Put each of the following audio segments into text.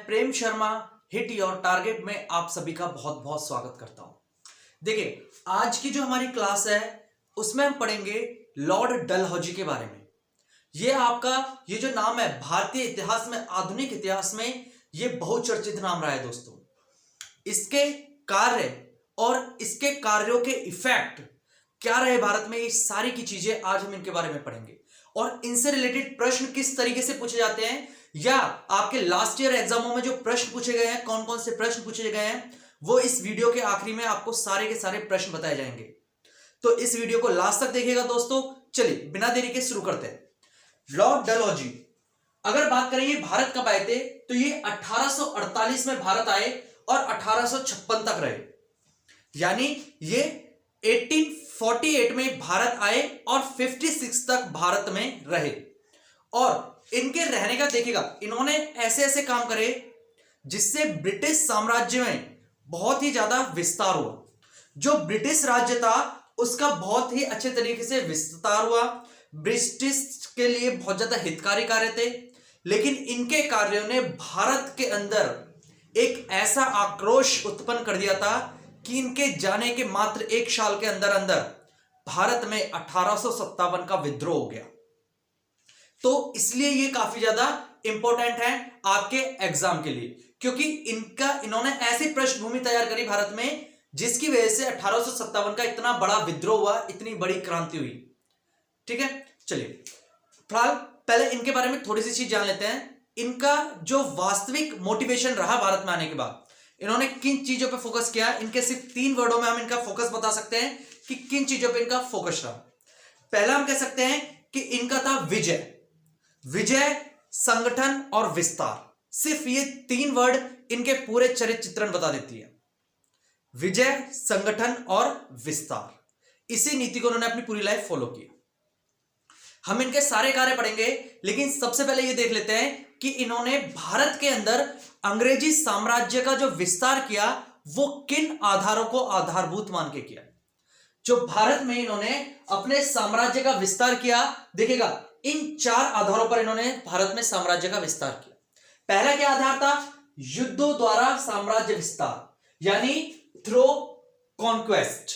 Prem Sharma hit your target में आप सभी का बहुत बहुत स्वागत करता हूं। देखिए, आज की जो हमारी क्लास है उसमें हम पढ़ेंगे लॉर्ड डलहौजी के बारे में। ये जो नाम है भारतीय इतिहास में, आधुनिक इतिहास में ये बहुचर्चित नाम रहा है दोस्तों। इसके कार्य और इसके कार्यों के इफेक्ट क्या रहे भारत में, ये सारी की चीजें आज हम इनके बारे में पढ़ेंगे और इनसे रिलेटेड प्रश्न किस तरीके से पूछे जाते हैं या आपके लास्ट ईयर एग्जामों में जो प्रश्न पूछे गए हैं, कौन कौन से प्रश्न पूछे गए हैं, वो इस वीडियो के आखिरी में आपको सारे के सारे प्रश्न बताए जाएंगे। तो इस वीडियो को लास्ट तक देखिएगा दोस्तों। चलिए बिना देरी के शुरू करते हैं। लॉर्ड डलहौजी, अगर बात करें ये भारत कब आए थे, तो ये 1848 में भारत आए और 1856 तक रहे। यानी ये 1848 में भारत आए और 56 तक भारत में रहे। और इनके रहने का देखिएगा, इन्होंने ऐसे ऐसे काम करे जिससे ब्रिटिश साम्राज्य में बहुत ही ज्यादा विस्तार हुआ। जो ब्रिटिश राज्य था उसका बहुत ही अच्छे तरीके से विस्तार हुआ। ब्रिटिश के लिए बहुत ज्यादा हितकारी कार्य थे, लेकिन इनके कार्यों ने भारत के अंदर एक ऐसा आक्रोश उत्पन्न कर दिया था कि इनके जाने के मात्र एक साल के अंदर अंदर भारत में 1857 का विद्रोह हो गया। तो इसलिए ये काफी ज्यादा इंपॉर्टेंट है आपके एग्जाम के लिए, क्योंकि इन्होंने ऐसी पृष्ठभूमि तैयार करी भारत में जिसकी वजह से 1857 का इतना बड़ा विद्रोह हुआ, इतनी बड़ी क्रांति हुई। ठीक है, चलिए फिलहाल पहले इनके बारे में थोड़ी सी चीज जान लेते हैं। इनका जो वास्तविक मोटिवेशन रहा भारत में आने के बाद, इन्होंने किन चीजों पे फोकस किया, इनके सिर्फ 3 वर्डों में हम इनका फोकस बता सकते हैं कि किन चीजों पे इनका फोकस रहा। पहला हम कह सकते हैं कि इनका था विजय, संगठन और विस्तार। सिर्फ ये 3 वर्ड इनके पूरे चरित्र चित्रण बता देती है। विजय, संगठन और विस्तार। इसी नीति को उन्होंने अपनी पूरी लाइफ फॉलो की। हम इनके सारे कार्य पढ़ेंगे, लेकिन सबसे पहले ये देख लेते हैं कि इन्होंने भारत के अंदर अंग्रेजी साम्राज्य का जो विस्तार किया वो किन आधारों को आधारभूत मान के किया। जो भारत में इन्होंने अपने साम्राज्य का विस्तार किया, देखिएगा इन 4 आधारों पर इन्होंने भारत में साम्राज्य का विस्तार किया। पहला क्या आधार था? युद्धों द्वारा साम्राज्य विस्तार, यानी थ्रो कॉन्क्वेस्ट।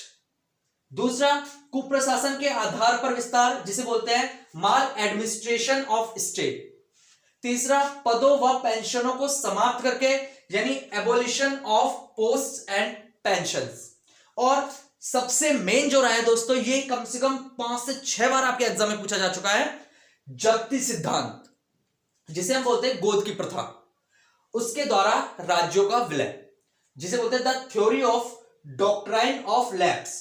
दूसरा, कुप्रशासन के आधार पर विस्तार, जिसे बोलते हैं माल एडमिनिस्ट्रेशन ऑफ स्टेट। तीसरा, पदों व पेंशनों को समाप्त करके, यानी abolition of post and pensions. और सबसे मेन जो रहा है दोस्तों, ये कम से कम 5 से 6 बार आपके एग्जाम में पूछा जा चुका है, जप्ती सिद्धांत, जिसे हम बोलते हैं गोद की प्रथा। उसके द्वारा राज्यों का विलय, जिसे बोलते हैं the theory of doctrine of lapse.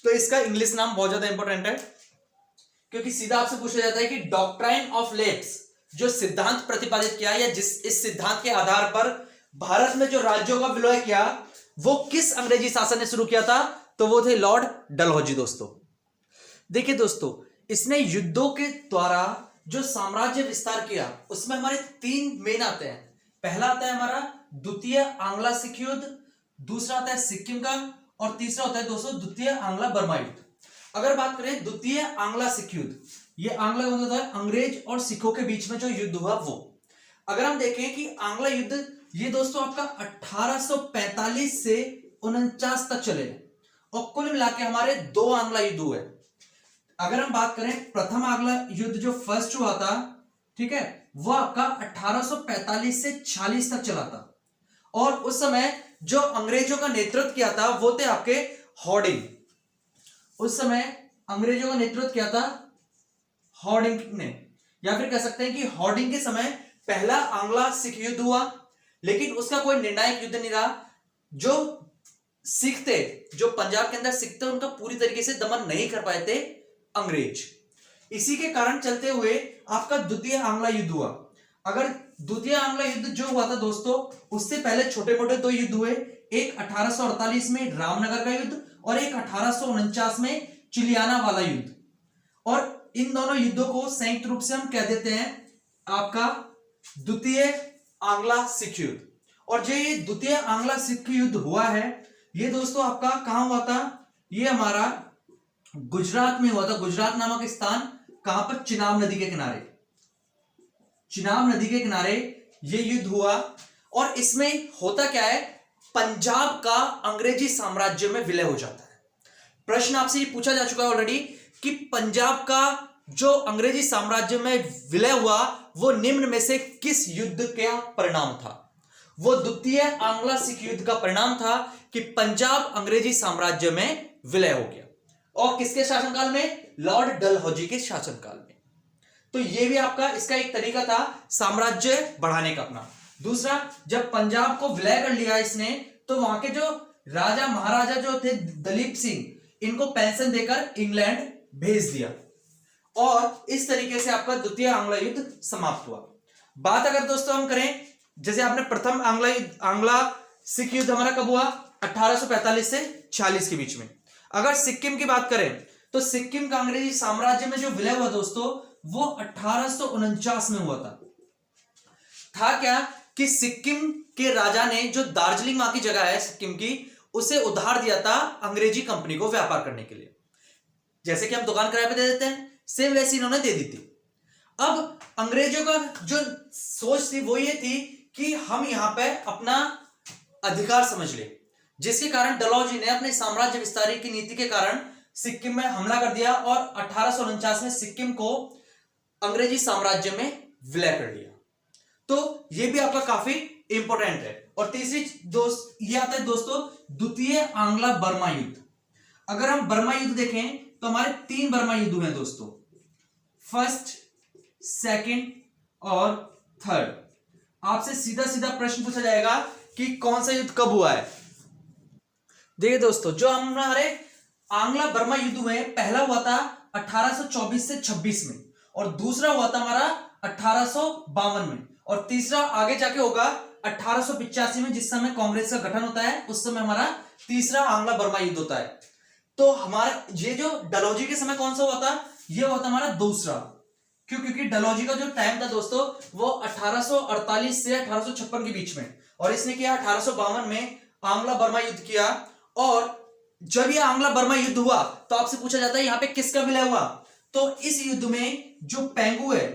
तो इसका इंग्लिश नाम बहुत ज्यादा इंपॉर्टेंट है, क्योंकि सीधा आपसे पूछा जाता है कि डॉक्ट्राइन ऑफ लैप्स जो सिद्धांत प्रतिपादित किया, या इस सिद्धांत के आधार पर भारत में जो राज्यों का विलय किया, वो किस अंग्रेजी शासन ने शुरू किया था? तो वो थे लॉर्ड डलहौजी दोस्तों। देखिए दोस्तों, इसने युद्धों के द्वारा जो साम्राज्य विस्तार किया, उसमें हमारे 3 मेन आते हैं। पहला आता है हमारा द्वितीय आंग्ला सिख युद्ध, दूसरा आता है सिक्किम का, और तीसरा होता है दोस्तों द्वितीय आंग्ला बर्मा युद्ध। अगर बात करें द्वितीय आंग्ला सिख युद्ध, ये आंग्ला युद्ध होता है अंग्रेज और सिखों के बीच में जो युद्ध हुआ वो। अगर हम देखें कि आंग्ला युद्ध ये दोस्तों आपका 1845 से 49 तक चले, और कुल मिला के हमारे 2 आंग्ला युद्ध हुए। अगर हम बात करें प्रथम आंग्ला युद्ध जो फर्स्ट हुआ था, ठीक है, वो आपका 1845 से 46 तक चला था। और उस समय जो अंग्रेजों का नेतृत्व किया था वो थे आपके हॉर्डिंग। उस समय अंग्रेजों का नेतृत्व किया था हॉर्डिंग ने, या फिर कह सकते हैं कि हॉर्डिंग के समय पहला आंग्ला सिख युद्ध हुआ, लेकिन उसका कोई निर्णायक युद्ध नहीं रहा। जो सिख थे, जो पंजाब के अंदर सिख थे, उनका पूरी तरीके से दमन नहीं कर पाए थे अंग्रेज। इसी के कारण चलते हुए आपका द्वितीय आंग्ला युद्ध हुआ। अगर द्वितीय आंग्ला युद्ध जो हुआ था दोस्तों, उससे पहले छोटे मोटे 2 युद्ध हुए। एक 1848 में रामनगर का युद्ध, और एक 1849 में चिलियाना वाला युद्ध। और इन दोनों युद्धों को संयुक्त रूप से हम कह देते हैं आपका द्वितीय आंग्ला सिख युद्ध। और जो ये द्वितीय आंग्ला सिख युद्ध हुआ है, ये दोस्तों आपका कहां हुआ था? ये हमारा गुजरात में हुआ था। गुजरात नामक स्थान कहां पर? चिनाब नदी के किनारे। चिनाब नदी के किनारे ये युद्ध हुआ। और इसमें होता क्या है, पंजाब का अंग्रेजी साम्राज्य में विलय हो जाता है। प्रश्न आपसे ये पूछा जा चुका है ऑलरेडी कि पंजाब का जो अंग्रेजी साम्राज्य में विलय हुआ वो निम्न में से किस युद्ध का परिणाम था। वो द्वितीय आंग्ला सिख युद्ध का परिणाम था कि पंजाब अंग्रेजी साम्राज्य में विलय हो गया। और किसके शासनकाल में? लॉर्ड डलहौजी के शासनकाल में। तो ये भी आपका इसका एक तरीका था साम्राज्य बढ़ाने का अपना। दूसरा, जब पंजाब को विलय कर लिया इसने, तो वहां के जो राजा महाराजा जो थे दलीप सिंह, इनको पेंशन देकर इंग्लैंड भेज दिया और इस तरीके से आपका द्वितीय आंग्ला युद्ध समाप्त हुआ। बात अगर दोस्तों हम करें, जैसे आपने प्रथम आंग्ला सिख युद्ध हमारा कब हुआ? 1845 से 46 के बीच में। अगर सिक्किम की बात करें तो सिक्किम का अंग्रेजी साम्राज्य में जो विलय हुआ दोस्तों वो 1849 में हुआ था क्या कि सिक्किम के राजा ने, जो दार्जिलिंग वहां की जगह है सिक्किम की, उसे उधार दिया था अंग्रेजी कंपनी को व्यापार करने के लिए। जैसे कि हम दुकान किराए पे दे देते हैं, सेम वैसी इन्होंने दे दी थी। अब अंग्रेजों का जो सोच थी वो ये थी कि हम यहां पे अपना अधिकार समझ ले, जिसके कारण डलहौजी ने अपने साम्राज्य विस्तार की नीति के कारण सिक्किम में हमला कर दिया और 1849 में सिक्किम को अंग्रेजी साम्राज्य में विलय कर लिया। तो ये भी आपका काफी इंपॉर्टेंट है। और तीसरी ये आता है दोस्तों द्वितीय आंग्ला बर्मा युद्ध। अगर हम बर्मा युद्ध देखें तो हमारे 3 बर्मा युद्ध हुए दोस्तों, फर्स्ट, सेकंड और थर्ड। आपसे सीधा सीधा प्रश्न पूछा जाएगा कि कौन सा युद्ध कब हुआ है। देखिए दोस्तों, जो हमारे आंग्ला बर्मा युद्ध हुए, पहला हुआ था 1824 से 26 में और दूसरा हुआ था हमारा 1852 में और तीसरा आगे जाके होगा 1885 में, जिस समय कांग्रेस का गठन होता है उस समय हमारा तीसरा आंग्ला बर्मा युद्ध होता है। तो हमारा ये जो डलहौजी के समय कौन सा हुआ था, ये हुआ था हमारा दूसरा। क्यों? क्योंकि डलहौजी का जो टाइम था दोस्तों वो 1848 से 1856 के बीच में, और इसने किया 1852 में आंग्ला बर्मा युद्ध किया। और जब ये आंग्ला बर्मा युद्ध हुआ तो आपसे पूछा जाता है यहां पे किसका विलय हुआ, तो इस युद्ध में जो पेंगू है,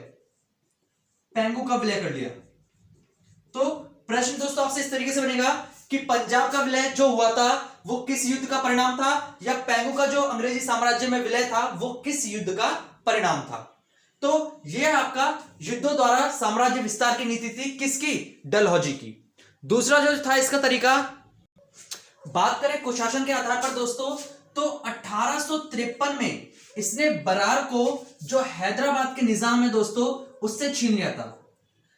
पेंगू का विलय कर लिया। तो प्रश्न दोस्तों आपसे इस तरीके से बनेगा कि पंजाब का विलय जो हुआ था वो किस युद्ध का परिणाम था, या पेंगू का जो अंग्रेजी साम्राज्य में विलय था वो किस युद्ध का परिणाम था। तो यह आपका युद्धों द्वारा साम्राज्य विस्तार की नीति थी, किसकी? डलहौजी की। दूसरा जो था इसका तरीका, बात करें कुशासन के आधार पर दोस्तों, तो 1853 में इसने बरार को, जो हैदराबाद के निजाम है दोस्तों, उससे छीन लिया था।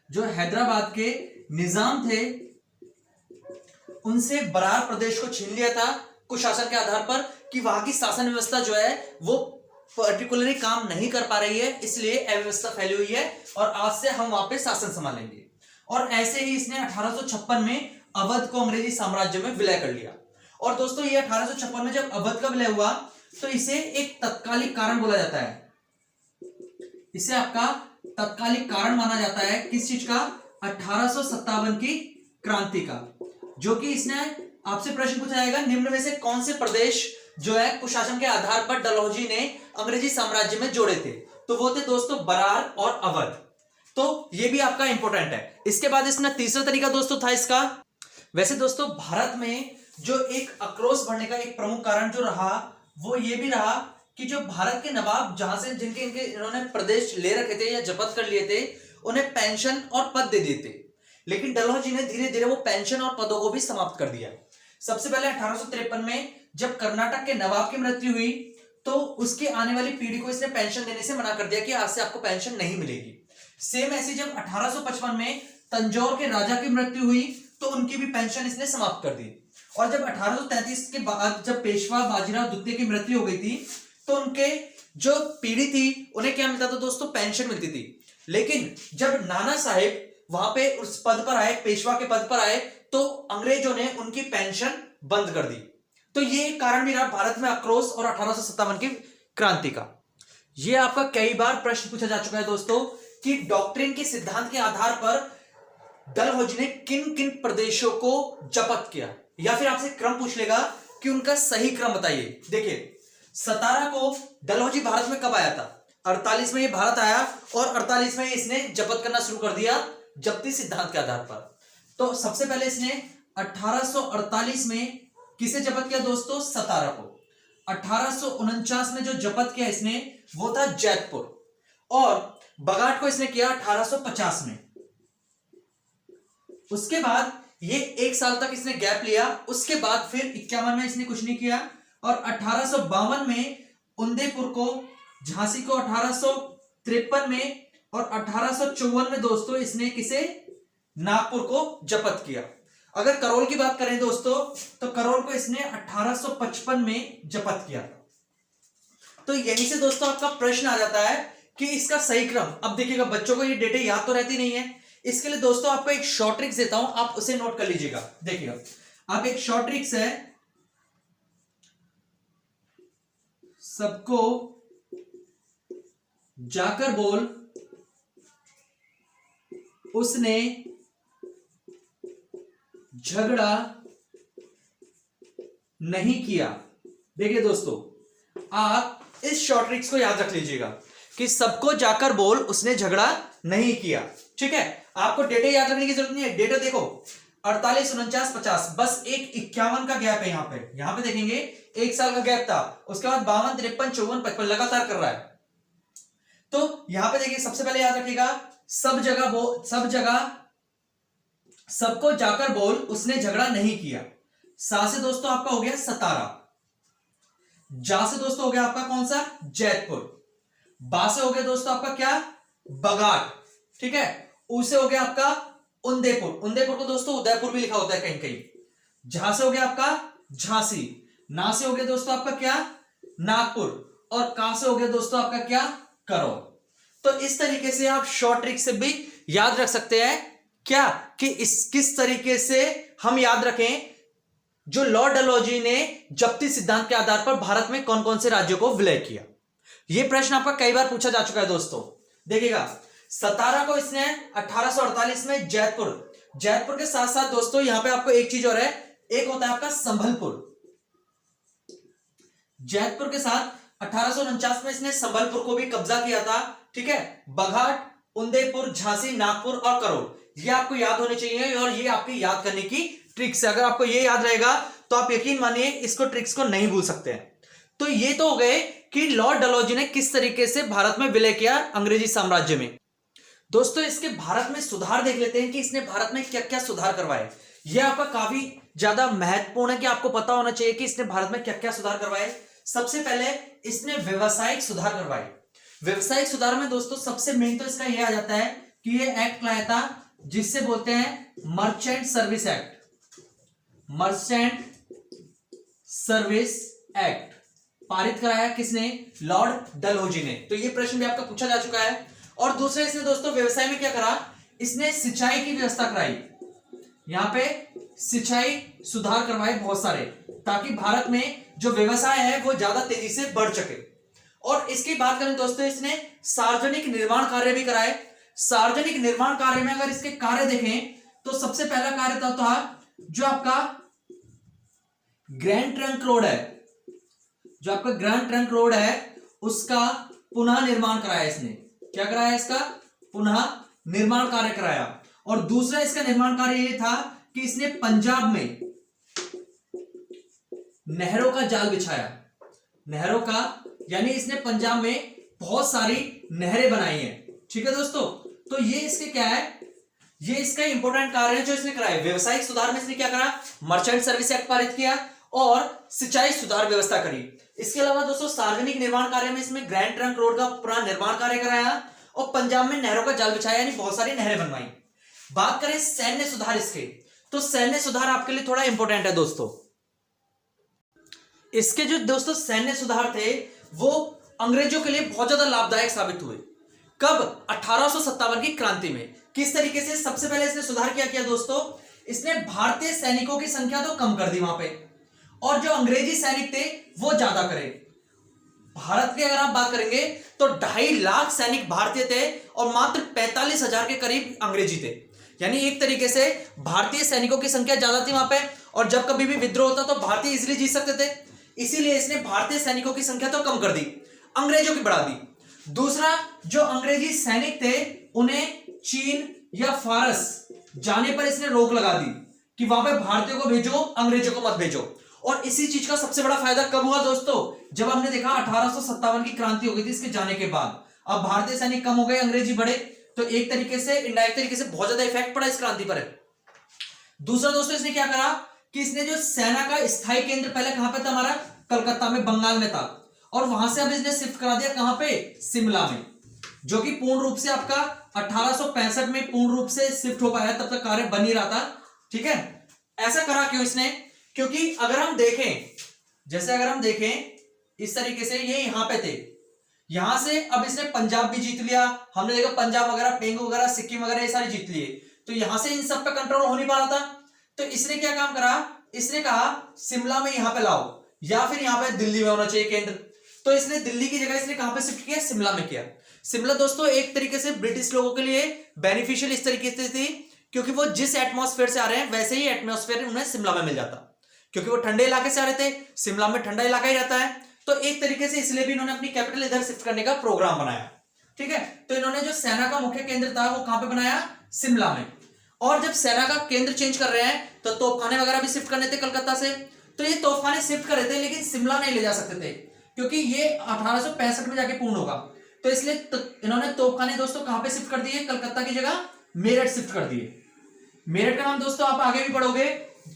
जो हैदराबाद के निजाम थे उनसे बरार प्रदेश को छीन लिया था कुशासन के आधार पर कि वहां की शासन व्यवस्था जो है वो पर्टिकुलरली काम नहीं कर पा रही है, इसलिए अव्यवस्था फैली हुई है और आज से हम वहां पे शासन संभालेंगे। और ऐसे ही इसने 1856 में अवध को अंग्रेजी साम्राज्य में विलय कर लिया। और दोस्तों ये 1856 में जब अवध का विलय हुआ तो इसे एक तत्कालिक कारण बोला जाता है। इसे आपका तत्कालिक कारण माना जाता है किस चीज का? 1857 की क्रांति का, जो कि इसने आपसे प्रश्न पूछा जाएगा निम्न में से कौन से प्रदेश जो है कुशासन के आधार पर डलहौजी ने अंग्रेजी साम्राज्य में जोड़े थे, तो वो थे दोस्तों बरार और अवध। तो ये भी आपका इंपॉर्टेंट है। इसके बाद इसने तीसरा तरीका दोस्तों था इसका। वैसे दोस्तों भारत में जो एक आक्रोश बढ़ने का एक प्रमुख कारण जो रहा वो ये भी रहा कि जो भारत के नवाब जहां से जिनके इन्होंने प्रदेश ले रखे थे या जब्त कर लिए थे, उन्हें पेंशन और पद दे दिए थे। लेकिन डलहौजी ने धीरे धीरे वो पेंशन और पदों को भी समाप्त कर दिया। सबसे पहले 1853 में जब कर्नाटक के नवाब की मृत्यु हुई तो उसकी आने वाली पीढ़ी को इसने पेंशन देने से मना कर दिया कि आज से आपको पेंशन नहीं मिलेगी। सेम ऐसी जब 1855 में तंजौर के राजा की मृत्यु हुई तो उनकी भी पेंशन इसने समाप्त कर दी। और जब 1833 के बाद जब पेशवा बाजीराव द्वितीय की मृत्यु हो गई थी तो उनके जो पीढ़ी थी उन्हें क्या मिलता था दोस्तों? पेंशन मिलती थी। लेकिन जब नाना साहेब वहां पे उस पद पर आए, पेशवा के पद पर आए, तो अंग्रेजों ने उनकी पेंशन बंद कर दी। तो ये कारण भी रहा भारत में आक्रोश और 1857 की क्रांति का। ये आपका कई बार प्रश्न पूछा जा चुका है दोस्तों कि डॉक्ट्रिन के सिद्धांत के आधार पर डलहौजी ने किन किन प्रदेशों को जब्त किया, या फिर आपसे क्रम पूछ लेगा कि उनका सही क्रम बताइए। देखिए सतारा को डलहौजी भारत में कब आया था? 48 में ये भारत आया और 48 में इसने जब्त करना शुरू कर दिया जब्ती सिद्धांत के आधार पर। तो सबसे पहले इसने 1848 में किसे जब्त किया दोस्तों? सतारा को। 1849 में जो जब्त किया इसने वो था जैतपुर, और बगाट को इसने किया 1850 में। उसके बाद ये 1 साल तक इसने गैप लिया, उसके बाद फिर 51 में इसने कुछ नहीं किया, और 1852 में उदयपुर को, झांसी को 1853 में, और 1854 में दोस्तों इसने किसे? नागपुर को जब्त किया। अगर करोल की बात करें दोस्तों तो करोल को इसने 1855 में जब्त किया था। तो यहीं से दोस्तों आपका प्रश्न आ जाता है कि इसका सही क्रम। अब देखिएगा, बच्चों को ये डेटे याद तो रहती नहीं है, इसके लिए दोस्तों आपको एक शॉर्ट ट्रिक्स देता हूं, आप उसे नोट कर लीजिएगा। देखिएगा, आप एक शॉर्ट ट्रिक्स है, सबको जाकर बोल उसने झगड़ा नहीं किया। देखिए दोस्तों, आप इस शॉर्ट ट्रिक्स को याद रख लीजिएगा कि सबको जाकर बोल उसने झगड़ा नहीं किया। ठीक है, आपको डेटे याद रखने की जरूरत नहीं है। डेटा देखो, 48, 49, 50, बस एक 51 का गैप है। यहां पे देखेंगे 1 साल का गैप था, उसके बाद 52, 53, 54, 55 लगातार कर रहा है। तो यहां पे देखिए, सबसे पहले याद रखिएगा, सब जगह सबको जाकर बोल उसने झगड़ा नहीं किया। सा से दोस्तों आपका हो गया सतारा, जा से दोस्तों हो गया आपका कौन सा? जैतपुर, बा से हो गया दोस्तों आपका क्या? बगाट। ठीक है, ऊ से हो गया आपका उदयपुर को दोस्तों उदयपुर भी लिखा होता है कहीं कहीं। झा से हो गया आपका झांसी, ना से हो गया दोस्तों आपका क्या? नागपुर, और का से हो गया दोस्तों आपका क्या? करोल। तो इस तरीके से आप शॉर्ट ट्रिक से भी याद रख सकते हैं क्या, कि किस तरीके से हम याद रखें जो लॉर्ड डलहौजी ने जब्ती सिद्धांत के आधार पर भारत में कौन कौन से राज्यों को विलय किया। यह प्रश्न आपका कई बार पूछा जा चुका है दोस्तों। देखिएगा, सतारा को इसने 1848 में जैतपुर के साथ साथ दोस्तों यहां पे आपको एक चीज और है, एक होता है आपका संभलपुर। जैतपुर के साथ 1849 में इसने संभलपुर को भी कब्जा किया था। ठीक है, बघाट, उदयपुर, झांसी, नागपुर और करोल, ये आपको याद होने चाहिए, और ये आपकी याद करने की ट्रिक्स है। अगर आपको ये याद रहेगा तो आप यकीन मानिए इसको ट्रिक्स को नहीं भूल सकते हैं। तो ये तो हो गए कि लॉर्ड डलहौजी ने किस तरीके से भारत में विलय किया अंग्रेजी साम्राज्य में। दोस्तों, इसके भारत में सुधार देख लेते हैं कि इसने भारत में क्या क्या सुधार करवाए। यह आपका काफी ज्यादा महत्वपूर्ण है कि आपको पता होना चाहिए कि इसने भारत में क्या क्या सुधार करवाए। सबसे पहले इसने व्यवसायिक सुधार करवाए। व्यवसायिक सुधार में दोस्तों सबसे मेन तो इसका यह आ जाता है कि यह एक्ट लाया था जिससे बोलते हैं merchant service act. Merchant service act पारित कराया किसने? लॉर्ड डलहौजी ने। तो यह प्रश्न भी आपका पूछा जा चुका है। और दूसरे इसने दोस्तों व्यवसाय में क्या करा? इसने सिंचाई की व्यवस्था कराई। यहां पे सिंचाई सुधार करवाए बहुत सारे, ताकि भारत में जो व्यवसाय है वो ज्यादा तेजी से बढ़ सके। और इसकी बात करें दोस्तों, इसने सार्वजनिक निर्माण कार्य भी कराए। सार्वजनिक निर्माण कार्य में अगर इसके कार्य देखें तो सबसे पहला कार्य था जो आपका ग्रैंड ट्रंक रोड है, जो आपका ग्रैंड ट्रंक रोड है उसका पुनः निर्माण कराया। इसने क्या कराया? इसका पुनः निर्माण कार्य कराया। और दूसरा इसका निर्माण कार्य यह था कि इसने पंजाब में नहरों का जाल बिछाया। नहरों का यानी इसने पंजाब में बहुत सारी नहरें बनाई हैं। ठीक है दोस्तों, तो ये इसके क्या है? ये इसका इंपॉर्टेंट कार्य है जो इसने कराया। व्यवसायिक सुधार में इसने क्या करा? मर्चेंट सर्विस एक्ट पारित किया और सिंचाई सुधार व्यवस्था करी। इसके अलावा दोस्तों सार्वजनिक निर्माण कार्य में इसमें ग्रैंड ट्रंक रोड का पूरा निर्माण कार्य कराया और पंजाब में नहरों का जाल बिछाया, यानी बहुत सारी नहरें बनवाई। बात करें सैन्य सुधार इसके, तो सैन्य सुधार आपके लिए थोड़ा इंपॉर्टेंट है दोस्तों। इसके जो दोस्तों सैन्य सुधार थे वो अंग्रेजों के लिए बहुत ज्यादा लाभदायक साबित हुए। कब? 1857 की क्रांति में। किस तरीके से? सबसे पहले इसने सुधार क्या किया दोस्तों? इसने भारतीय सैनिकों की संख्या तो कम कर दी वहां पे, और जो अंग्रेजी सैनिक थे वो ज्यादा करे। भारत की अगर आप बात करेंगे तो 2.5 लाख सैनिक भारतीय थे और मात्र 45,000 के करीब अंग्रेजी थे। यानी एक तरीके से भारतीय सैनिकों की संख्या ज्यादा थी वहां पे, और जब कभी भी विद्रोह होता तो भारतीय इजीली जीत सकते थे। इसीलिए इसने भारतीय सैनिकों की संख्या तो कम कर दी, अंग्रेजों की बढ़ा दी। दूसरा, जो अंग्रेजी सैनिक थे उन्हें चीन, या फारस जाने पर इसने रोक लगा दी कि वहां पे भारतीयों को भेजो, अंग्रेजों को मत भेजो। और इसी चीज का सबसे बड़ा फायदा कब हुआ दोस्तों? जब हमने देखा 1857 की क्रांति हो गई थी इसके जाने के बाद। अब भारतीय सैनिक कम हो गए, अंग्रेजी बढ़े, तो एक तरीके से इनडायरेक्ट तरीके से बहुत ज्यादा इफेक्ट पड़ा इस क्रांति पर। दूसरा दोस्तों इसने क्या करा कि इसने जो सेना का स्थायी केंद्र पहले कहां पे था हमारा, कलकत्ता में, बंगाल में था, और वहां से अब इसने शिफ्ट करा दिया कहां पे, शिमला में, जो कि पूर्ण रूप से आपका 1865 में पूर्ण रूप से शिफ्ट हो पाया, तब तक कार्य बन ही रहा था। ठीक है, ऐसा करा क्यों इसने? क्योंकि अगर हम देखें, जैसे अगर हम देखें इस तरीके से, ये यहां पे थे, यहां से अब इसने पंजाब भी जीत लिया, हमने देखा पंजाब वगैरह, पेंगू वगैरह, सिक्किम वगैरह ये सारे जीत लिए, तो यहां से इन सब पे कंट्रोल हो नहीं पा रहा था। तो इसने क्या काम करा, इसने कहा शिमला में यहां पे लाओ, या फिर यहां पे दिल्ली में होना चाहिए केंद्र। तो इसने दिल्ली की जगह इसने कहां पे शिफ्ट किया, शिमला में किया। शिमला दोस्तों एक तरीके से ब्रिटिश लोगों के लिए बेनिफिशियल इस तरीके से थी, क्योंकि वो जिस एटमॉस्फेयर से आ रहे हैं वैसे ही एटमॉस्फेयर उन्हें शिमला में मिल जाता, क्योंकि वो ठंडे इलाके से आ रहे थे, शिमला में ठंडा इलाका ही रहता है। तो एक तरीके से इसलिए भी इन्होंने अपनी कैपिटल इधर शिफ्ट करने का प्रोग्राम बनाया। ठीक है, तो इन्होंने जो सेना का मुख्य केंद्र था वो कहां पे बनाया, शिमला में। और जब सेना का केंद्र चेंज कर रहे हैं तो तोपखाने वगैरह भी शिफ्ट करने थे कलकत्ता से, तो ये तोपखाने शिफ्ट कर रहे थे, लेकिन शिमला नहीं ले जा सकते थे, क्योंकि ये 1865 में जाके पूर्ण होगा। तो इसलिए इन्होंने तोपखाने दोस्तों कहां पे शिफ्ट कर दिए, कलकत्ता की जगह मेरठ शिफ्ट कर दिए। मेरठ का नाम दोस्तों आप आगे भी पढ़ोगे,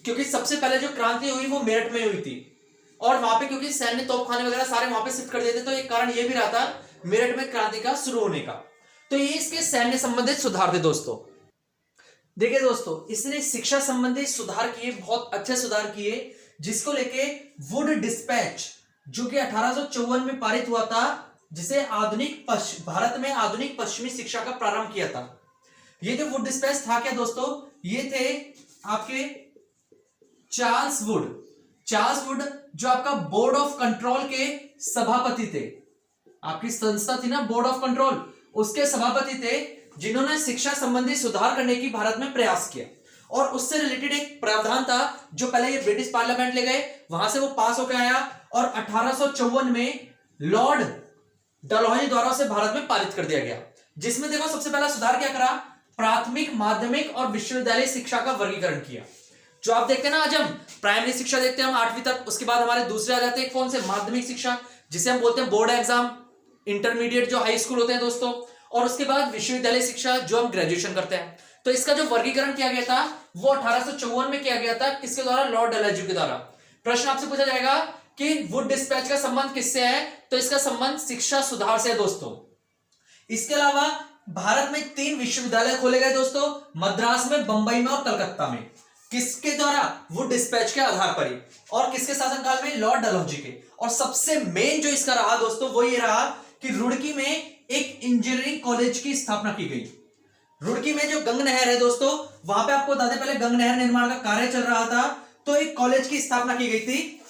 क्योंकि सबसे पहले जो क्रांति हुई वो मेरठ में हुई थी, और वहां पे क्योंकि सैन्य तोपखाने वगैरह सारे वहां पे शिफ्ट कर दिए थे, तो एक कारण ये भी रहा था मेरठ में क्रांति का शुरू होने का। तो ये इसके सैन्य संबंधित सुधार थे दोस्तों। देखिए दोस्तों, इसने शिक्षा संबंधी सुधार किए, बहुत अच्छे सुधार किए, जिसको लेके वुड डिस्पैच जो कि 1854 में पारित हुआ था, जिसे भारत में आधुनिक पश्चिमी शिक्षा का प्रारंभ किया था। ये जो वुड डिस्पैच था क्या दोस्तों, ये थे आपके चार्ल्स वुड जो आपका बोर्ड ऑफ कंट्रोल के सभापति थे। आपकी संस्था थी ना बोर्ड ऑफ कंट्रोल, उसके सभापति थे, जिन्होंने शिक्षा संबंधी सुधार करने की भारत में प्रयास किया। और उससे रिलेटेड एक प्रावधान था जो पहले ये ब्रिटिश पार्लियामेंट ले गए, वहां से वो पास होकर आया, और 1854 में लॉर्ड डलहौजी द्वारा उसे भारत में पारित कर दिया गया। जिसमें देखो सबसे पहला सुधार क्या करा, प्राथमिक, माध्यमिक और विश्वविद्यालय शिक्षा का वर्गीकरण किया। जो आप देखते हैं ना, आज हम प्राइमरी शिक्षा देखते हैं हम 8वीं तक, उसके बाद हमारे दूसरे आ जाते हैं कौन से, माध्यमिक शिक्षा, जिसे हम बोलते हैं बोर्ड एग्जाम, इंटरमीडिएट जो हाई स्कूल होते हैं दोस्तों, और उसके बाद विश्वविद्यालय शिक्षा जो हम ग्रेजुएशन करते हैं। तो इसका जो वर्गीकरण किया गया था वो 1854 में किया गया था, किसके द्वारा, लॉर्ड डलहौजी के द्वारा। प्रश्न आपसे पूछा जाएगा कि वुड डिस्पैच का संबंध किससे है, तो इसका संबंध शिक्षा सुधार से है दोस्तों। इसके अलावा भारत में 3 विश्वविद्यालय खोले गए दोस्तों, मद्रास में, बंबई में और कलकत्ता में। किसके द्वारा, वुड डिस्पैच के आधार पर ही, और किसके शासनकाल में, लॉर्ड डलहौजी के। और सबसे मेन जो इसका रहा दोस्तों वो ये रहा कि रुड़की में एक इंजीनियरिंग कॉलेज की स्थापना की गई। रुड़की में जो गंग नहर है दोस्तों, वहां पे आपको बता दें पहले गंग नहर निर्माण का कार्य चल रहा था, तो एक कॉलेज की स्थापना की गई थी।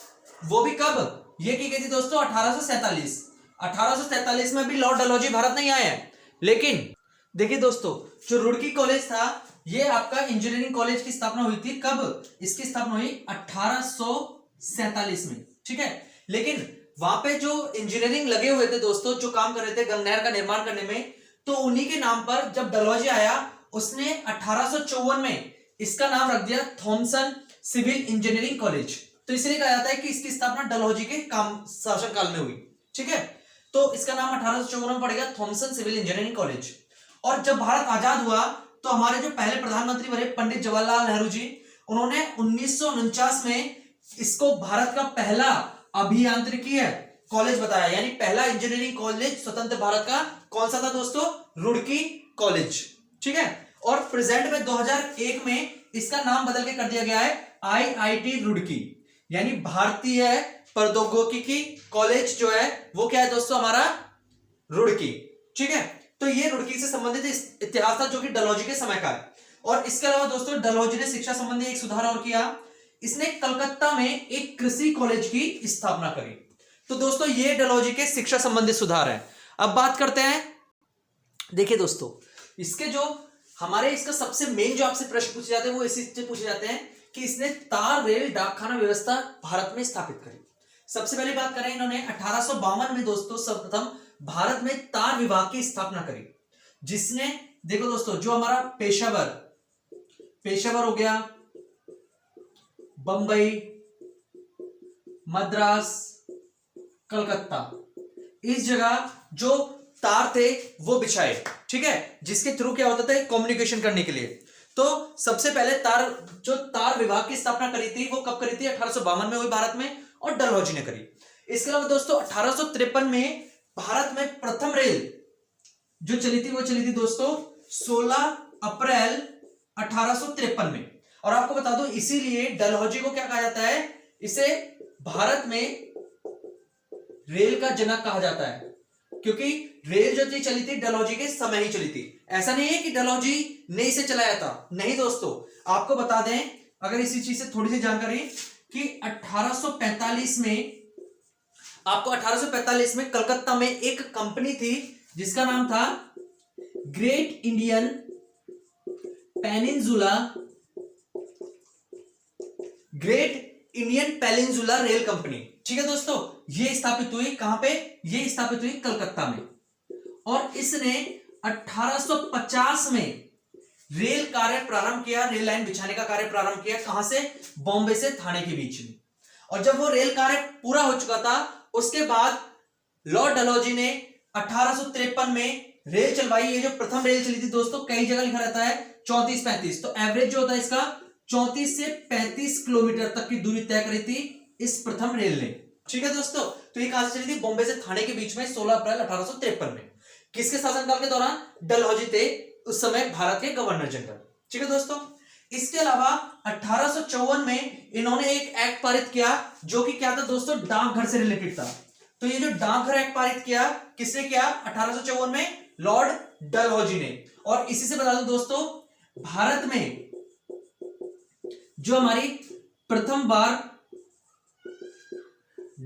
वो भी कब, ये की गई थी दोस्तों 1847 में। भी लॉर्ड डलहौजी भारत नहीं आए हैं, लेकिन देखिए दोस्तों, जो रुड़की कॉलेज था ये आपका इंजीनियरिंग कॉलेज की स्थापना हुई थी। कब इसकी स्थापना हुई, 1847 में। ठीक है, लेकिन वहां पे जो इंजीनियरिंग लगे हुए थे दोस्तों, जो काम कर रहे थे गंग नहर का निर्माण करने में, तो उन्हीं के नाम पर जब डलहौजी आया, उसने 1854 में इसका नाम रख दिया थॉमसन सिविल इंजीनियरिंग कॉलेज। तो इसलिए कहा जाता है कि इसकी स्थापना डलहौजी के काम शासनकाल में हुई। ठीक है, तो इसका नाम 1854 में पड़ेगा थॉमसन सिविल इंजीनियरिंग कॉलेज। और जब भारत आजाद हुआ तो हमारे जो पहले प्रधानमंत्री बने पंडित जवाहरलाल नेहरू जी, उन्होंने 1949 में इसको भारत का पहला अभियांत्रिकी कॉलेज बताया, यानी पहला इंजीनियरिंग कॉलेज स्वतंत्र भारत का कौन सा था दोस्तों, रुड़की कॉलेज। ठीक है, और प्रेजेंट में 2001 में इसका नाम बदल के कर दिया गया है IIT रुड़की, यानी भारतीय प्रौद्योगिकी कॉलेज जो है वो क्या है दोस्तों, हमारा रुड़की। ठीक है, तो ये रुड़की से संबंधित इतिहास था जो कि डलहौजी के समय का है। और इसके अलावा दोस्तों डलहौजी ने शिक्षा संबंधी एक सुधार और किया, इसने कलकत्ता में एक कृषि कॉलेज की स्थापना करी। तो दोस्तों ये डलहौजी के शिक्षा संबंधी सुधार है। अब बात करते हैं, देखिए दोस्तों, इसके जो हमारे इसका सबसे मेन जो आपसे प्रश्न पूछे जाते हैं वो इसी से पूछे जाते हैं कि इसने तार रेल डाकखाना व्यवस्था भारत में स्थापित करी। सबसे पहली बात करें, इन्होंने 1852 में दोस्तों सर्वप्रथम भारत में तार विभाग की स्थापना करी, जिसने देखो दोस्तों, जो हमारा पेशावर हो गया, बंबई, मद्रास, कलकत्ता, इस जगह जो तार थे वो बिछाए, ठीक है, जिसके थ्रू क्या होता था, कम्युनिकेशन करने के लिए। तो सबसे पहले तार विभाग की स्थापना करी थी, वो कब करी थी, 1852 में हुई भारत में, और डलहौजी ने करी। इसके अलावा दोस्तों 1853 में भारत में प्रथम रेल जो चली थी वो चली थी दोस्तों 16 अप्रैल 1853 में। और आपको बता दूं, इसीलिए डलहौजी को क्या कहा जाता है, इसे भारत में रेल का जनक कहा जाता है, क्योंकि रेल जो थी चली थी डलहौजी के समय ही चली थी। ऐसा नहीं है कि डलहौजी ने इसे चलाया था, नहीं दोस्तों। आपको बता दें, अगर इसी चीज से थोड़ी सी जानकारी, कि 1845 में कलकत्ता में एक कंपनी थी जिसका नाम था great Indian peninsula rail company, ठीक है दोस्तों। ये स्थापित हुई कहां पे, ये स्थापित हुई कलकत्ता में। और इसने 1850 में रेल कार्य प्रारंभ किया, रेल लाइन बिछाने का कार्य प्रारंभ किया, कहां से, बॉम्बे से थाने के बीच में। और जब वो रेल कार्य पूरा हो चुका था, उसके बाद लॉर्ड डलहौजी ने 1853 में रेल चलवाई। ये जो प्रथम रेल चली थी दोस्तों, कई जगह लिखा रहता है 34-35, तो एवरेज जो होता है इसका 34 से 35 किलोमीटर तक की दूरी तय करी थी इस प्रथम रेल ने, ठीक है दोस्तों। तो ये कहां से चली थी, बॉम्बे से थाने के बीच में 16 अप्रैल 1853 में। किसके शासनकाल के दौरान, डलहौजी थे उस समय भारत के गवर्नर जनरल, ठीक है दोस्तों। इसके अलावा 1854 में इन्होंने एक एक्ट पारित किया, जो कि क्या था दोस्तों, डाकघर से रिलेटेड था। तो ये जो डाकघर एक्ट पारित किया, किसने किया, 1854 में लॉर्ड डलहौजी ने। और इसी से बता दो दोस्तों, भारत में जो हमारी प्रथम बार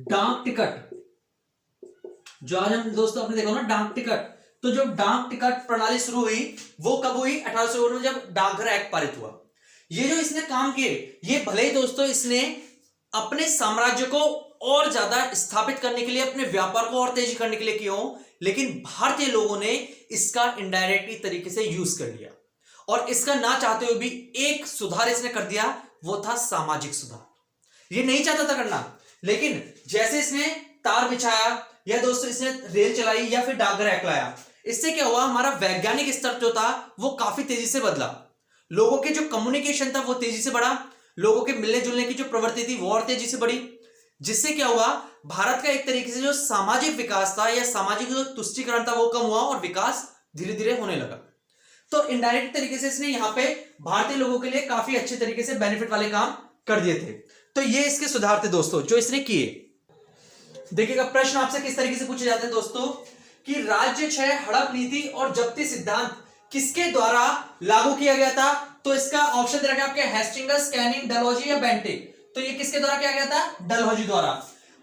डाक टिकट, जो आज हम दोस्तों आपने देखा ना डाक टिकट, तो जो डाक टिकट प्रणाली शुरू हुई वो कब हुई, 1854 में, जब डाकघर एक्ट पारित हुआ। ये जो इसने काम किए, ये भले ही दोस्तों इसने अपने साम्राज्य को और ज्यादा स्थापित करने के लिए, अपने व्यापार को और तेजी करने के लिए किया हो, लेकिन भारतीय लोगों ने इसका इनडायरेक्टली तरीके से यूज कर लिया। और इसका ना चाहते हुए भी एक सुधार इसने कर दिया, वो था सामाजिक सुधार। ये नहीं चाहता था करना, लेकिन जैसे इसने तार बिछाया, या दोस्तों इसने रेल चलाई, या फिर डाकघर एक्ट लाया, इससे क्या हुआ, हमारा वैज्ञानिक स्तर जो था वो काफी तेजी से बदला। लोगों के जो कम्युनिकेशन था वो तेजी से बढ़ा, लोगों के मिलने जुलने की जो प्रवृत्ति थी वो और तेजी से बढ़ी, जिससे क्या हुआ, भारत का एक तरीके से जो सामाजिक विकास था या सामाजिक जो तुष्टीकरण था वो कम हुआ और विकास धीरे धीरे होने लगा। तो इनडायरेक्ट तरीके से इसने यहां पे भारतीय लोगों के लिए काफी अच्छे तरीके से बेनिफिट वाले काम कर दिए थे। तो ये इसके सुधार थे दोस्तों जो इसने किए। देखिएगा, प्रश्न आपसे किस तरीके से पूछे जाते हैं दोस्तों, कि राज्य क्षय, हड़प नीति और जब्ती सिद्धांत किसके द्वारा लागू किया गया था। तो इसका ऑप्शन दे रखा है आपके, हेस्टिंग्स, कैनिंग, डलहौजी या बेंटिक। तो ये किसके द्वारा किया गया था, डलहौजी द्वारा।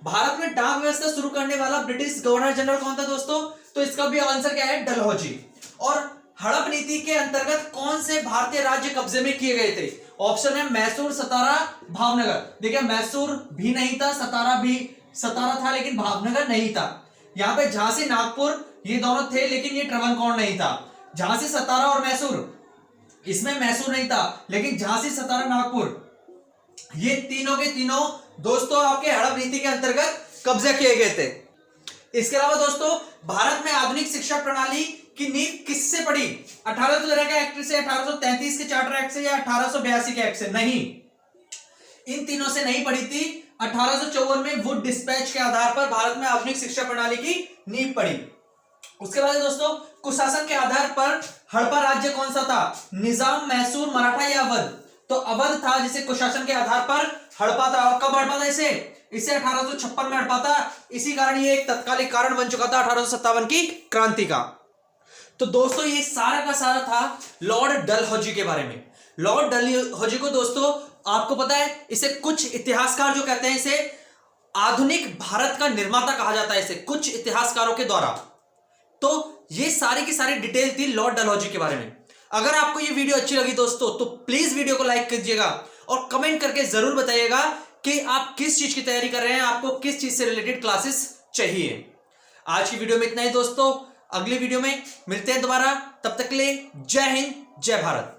भारत में डाक व्यवस्था शुरू करने वाला ब्रिटिश गवर्नर जनरल कौन था दोस्तों, तो इसका भी आंसर क्या है, डलहौजी। और हड़प नीति के अंतर्गत कौन से भारतीय राज्य कब्जे में किए गए थे, ऑप्शन है मैसूर, सतारा, भावनगर। देखिए, मैसूर भी नहीं था, सतारा था लेकिन भावनगर नहीं था। यहाँ पे झांसी, नागपुर ये दोनों थे, लेकिन ये ट्रवनकॉर नहीं था। झांसी, सतारा और मैसूर, इसमें मैसूर नहीं था, लेकिन झांसी, सतारा, नागपुर ये तीनों के तीनों दोस्तों आपके हड़प नीति के अंतर्गत कब्जा किए गए थे। इसके अलावा दोस्तों, भारत में आधुनिक शिक्षा प्रणाली की नींव किससे पड़ी, 1813 के एक्ट से, 1833 के चार्टर एक्ट से, या 1882 के एक्ट से। नहीं, इन तीनों से नहीं पड़ी थी। 1854 में वुड डिस्पैच के आधार पर भारत में आधुनिक शिक्षा प्रणाली की नींव पड़ी। उसके बाद दोस्तों, कुशासन के आधार पर हड़प्पा राज्य कौन सा था, निजाम, मैसूर, मराठा या अवध। तो अवध था जिसे कुशासन के आधार पर हड़प्पा था। और कब हड़प्पा था इसे 1856 में हड़प्पा था। इसी कारण ये एक तत्कालिक कारण बन चुका था 1857 की क्रांति का। तो दोस्तों, ये सारा का सारा था लॉर्ड डलहौजी के बारे में। लॉर्ड डलहौजी को दोस्तों आपको पता है, इसे कुछ इतिहासकार जो कहते हैं इसे आधुनिक भारत का निर्माता कहा जाता है, इसे कुछ इतिहासकारों के द्वारा। तो ये सारी की सारी डिटेल थी लॉर्ड डलहौजी के बारे में। अगर आपको ये वीडियो अच्छी लगी दोस्तों, तो प्लीज वीडियो को लाइक कीजिएगा और कमेंट करके जरूर बताइएगा कि आप किस चीज की तैयारी कर रहे हैं, आपको किस चीज से रिलेटेड क्लासेस चाहिए। आज की वीडियो में इतना ही दोस्तों। अगली वीडियो में मिलते हैं दोबारा, तब तक के लिए जय हिंद जय भारत।